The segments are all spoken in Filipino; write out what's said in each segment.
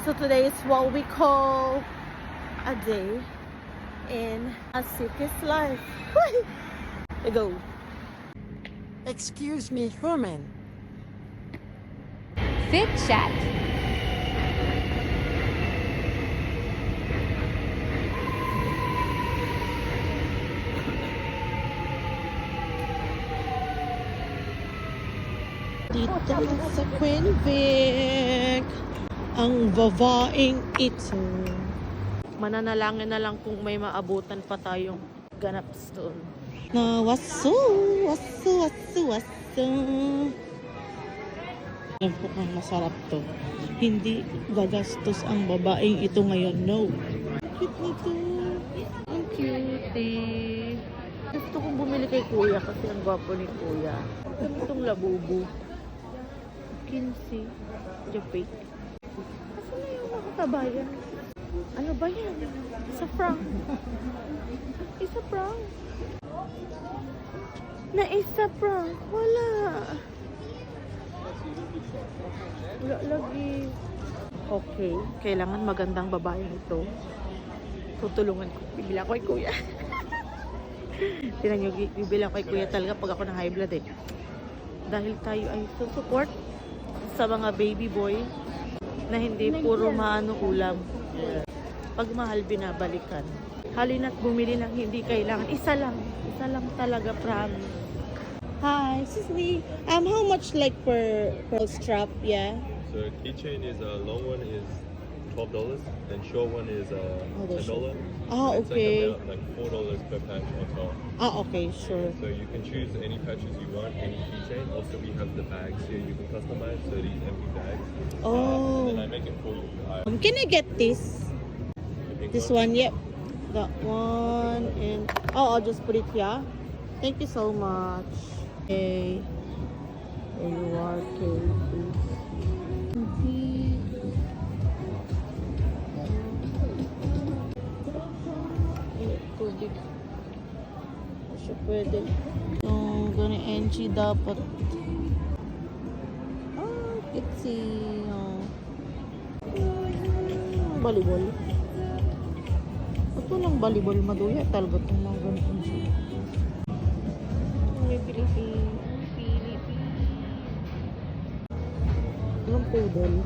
So today is what we call a day in a Sikhi's life. Let's go. Excuse me, woman. Fit Chat. Dito sa Quinvic, ang babaeng ito. Mananalangin na lang kung may maabutan pa tayong ganap stone. Na wasu. Alam ko kung masarap to. Hindi gagastos ang babaeng ito ngayon. No. Cute nito. Ang cute. Gusto kong bumili kay kuya kasi ang gwapo ni kuya. Ganitong labubo. 15. Japik. Kasi na yung mga kabayan. Ano ba yan? Isa franc. Isa franc. Na isa franc. Wala. Wala lagi. Okay. Kailangan magandang babae ito. Tutulungan ko. Bibila ko kay kuya. Tinan nyo, bibila ko kay kuya talaga pag ako ng high blood eh. Dahil tayo ay support sa mga baby boy na hindi puro maano ulam. Pag mahal, binabalikan. Halina't bumili ng hindi kailangan. Isa lang talaga, promise. Hi, Sisney. How much like per strap? Yeah. So keychain is a long one is $12 and short one is $10. Ah, It's okay. like about $4 per patch on top. Ah, okay, sure. So you can choose any patches you want, any keychain. Also we have the bags here you can customize. So these empty bags. Oh. And then I make it for you. Can I get this? The pink This one, yep. That one and I'll just put it here. Thank you so much. Okay. There you are, Katie. Tubig. Siya pwede. Yung gani NG dapat. Kitsi. Volleyball. Ito lang volleyball maduya talaga itong mga ganito siya. May Philippine. Anong poodle?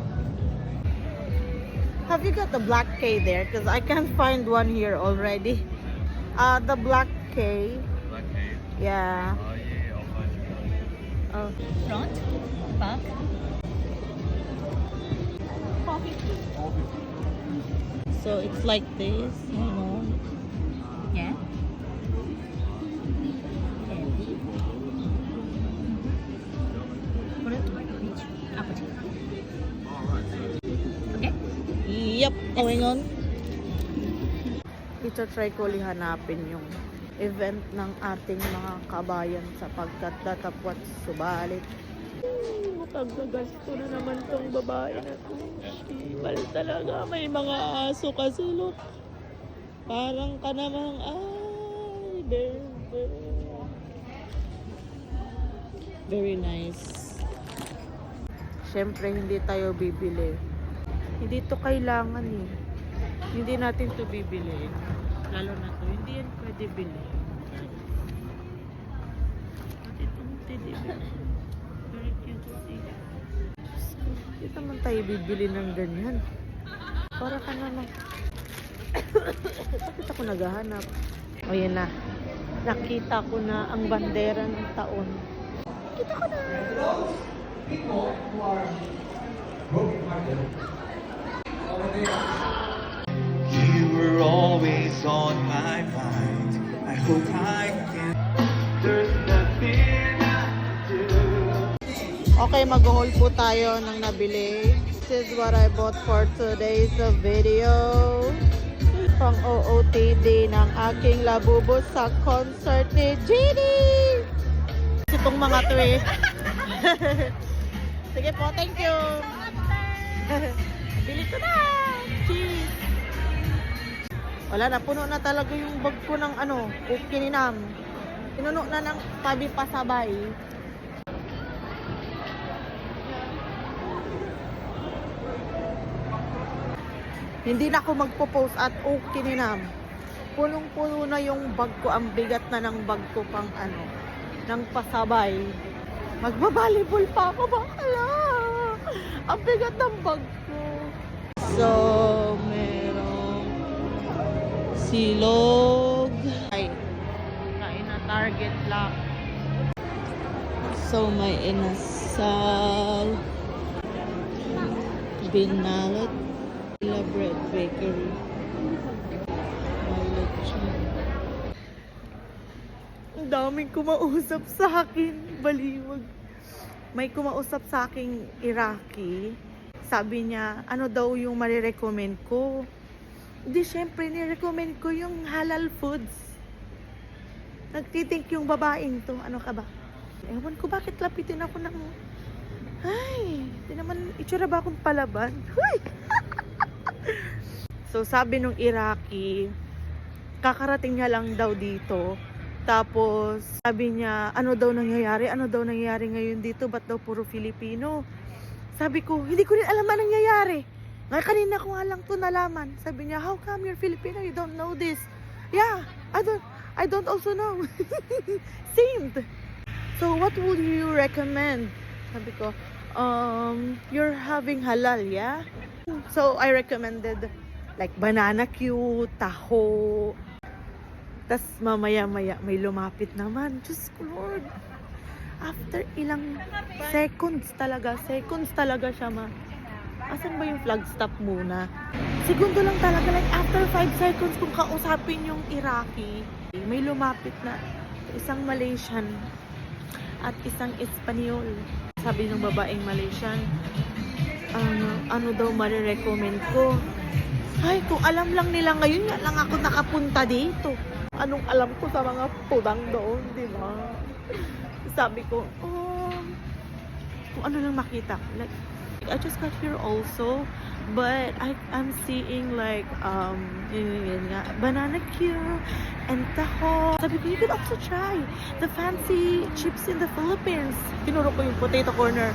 Have you got the black K there? Because I can't find one here already. The black K. Black cave. Yeah. Yeah, I'll find you one. Oh. Front, back. So it's like this, you know. Yeah. Okay. Yep, going on. Ito try ko ulit hanapin yung event ng ating mga kabayan sapagkat datapwat subalit. Magagasto na naman tong babae na to. Sibal talaga. May mga aso kasi look. Parang ka namang ay, bebe. Very nice. Siyempre, hindi tayo bibili. Hindi to kailangan eh. Hindi natin to bibili. Lalo na to. Hindi yan pwede bili. At itong teddy bear. Very cute to see. Hindi naman tayo bibili ng ganyan. Para ka naman. Bakit ako naghahanap? O yan na. Nakita ko na ang bandera ng taon. Nakita ko na. You were always on my mind. I hope I can. There's nothing I can do. Okay, mag-haul po tayo ng nabili. This is what I bought for today's video. Pang OOTD ng aking labubo sa concert ni Genie. Itong mga to eh. Sige po, thank you. Bili ko na. Cheese. Wala na, puno na talaga yung bag ko ng kininam. Pinuno na ng tabi pasabay. Hindi na ako magpo-post at okay ninam. Punong-puno na yung bag ko. Ang bigat na ng bag ko pang ano, ng pasabay. Magbabalibol pa ako, bakala. Ang bigat ng bag ko. So, merong silog. Ay, kain na Target lang. So, may inasal. Binalot. La Bread Bakery. May lechon. Ang daming kumausap sa akin. Baliwag. May kumausap sa aking Iraqi. Sabi niya, ano daw yung marirecommend ko? Di, syempre, nirecommend ko yung halal foods. Nagtitink yung babaeng to. Ano ka ba? Ewan ko bakit lapitin ako ng... Ay, di naman, itsura ba akong palaban? Huy! So, sabi nung Iraqi, kakarating niya lang daw dito. Tapos, sabi niya, ano daw nangyayari? Ano daw nangyayari ngayon dito? Ba't daw puro Filipino? Sabi ko, hindi ko rin alam ano nangyayari. Ngayon kanina ko nga lang to nalaman. Sabi niya, how come you're Filipino? You don't know this. Yeah, I don't also know. Same. So, what would you recommend? Sabi ko, you're having halal, yeah? So, I recommended like banana Q, taho. Tas mamaya-maya may lumapit naman. Diyos ko, Lord. After ilang seconds talaga siya asan ba yung flag stop muna? Segundo lang talaga, like after 5 seconds kung kausapin yung Iraqi, may lumapit na isang Malaysian at isang Espanyol. Sabi ng babaeng Malaysian, ano daw marirecommend ko? Ay, kung alam lang nila ngayon, nga lang ako nakapunta dito. Anong alam ko sa mga pudang doon, di ba? Sabi ko, kung ano lang makita. Like, I just got here also, but I'm seeing like, yun nga, banana Q and taho. Sabi ko, you could also try the fancy chips in the Philippines. Tinuro ko yung potato corner.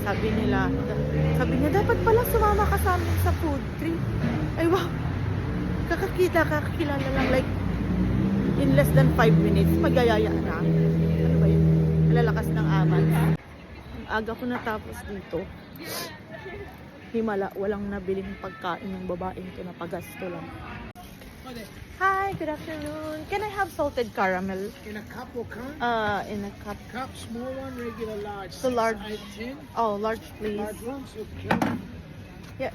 Sabi niya, dapat pala sumama ka sa amin sa food trip. Ay, wow. Kakakilala lang, like, in less than 5 minutes, magyayaya na. Ano ba yun? Lalakas ng aman. Ang aga ko natapos dito. Himala, walang nabiling pagkain ng babaeng to na pagasto lang. Hi, good afternoon. Can I have salted caramel? In a cup or can? In a cup. Cup, small one, regular, large. So large. 6, 8, 10. Oh, large please. Large ones, okay. Yeah.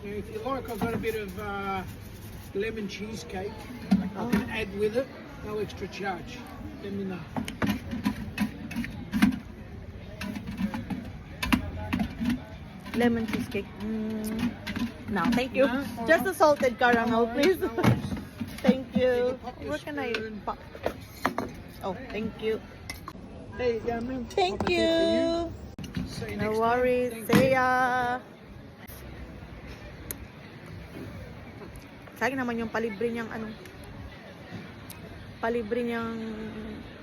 Now, if you like, I've got a bit of lemon cheesecake. I Oh. can add with it, no extra charge. Let me know. Lemon cheesecake. No, thank you. No? Just the salted caramel, please. No worries. Thank you. You can pop your Where can I spoon. pop? Oh, thank you. There you go, ma'am. Thank Pop it there for you. See you No next worries. time. Thank See you. ya. Sayang naman yung palibre niyang palibre niyang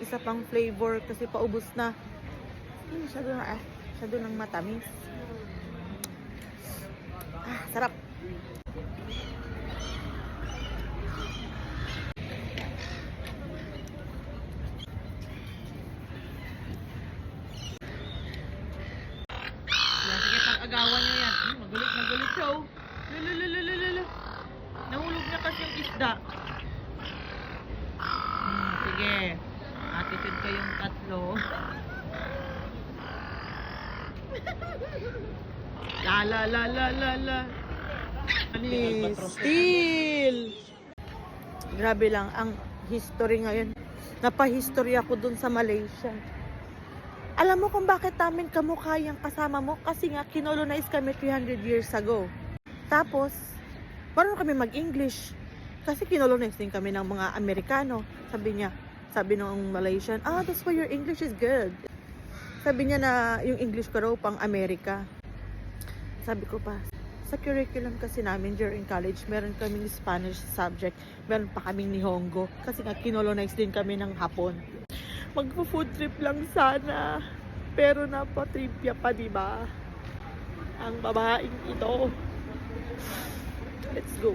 isa pang flavor kasi paubos na. Masyado ng matamis. Sarap. Sige, pag-agawan niyo yan. Magulit siya, oh. Lulululululu. Nahulog niya kasi yung isda. Sige. Attitude kayong tatlo. La. Still. Grabe lang ang history ngayon. Napahistory ako dun sa Malaysia. Alam mo kung bakit namin kamukha yung kasama mo? Kasi nga, kinolonize kami 300 years ago. Tapos, marunong kami mag-English. Kasi kinolonize din kami ng mga Amerikano. Sabi nung Malaysian, that's why your English is good. Sabi niya na yung English ko raw pang Amerika. Sabi ko pa, sa curriculum kasi namin during college, meron kaming Spanish subject, meron pa kaming Nihongo. Kasi nga, kinolonize din kami ng Hapon. Magpo-food trip lang sana. Pero napatripya pa, diba? Ang babaeng ito. Let's go.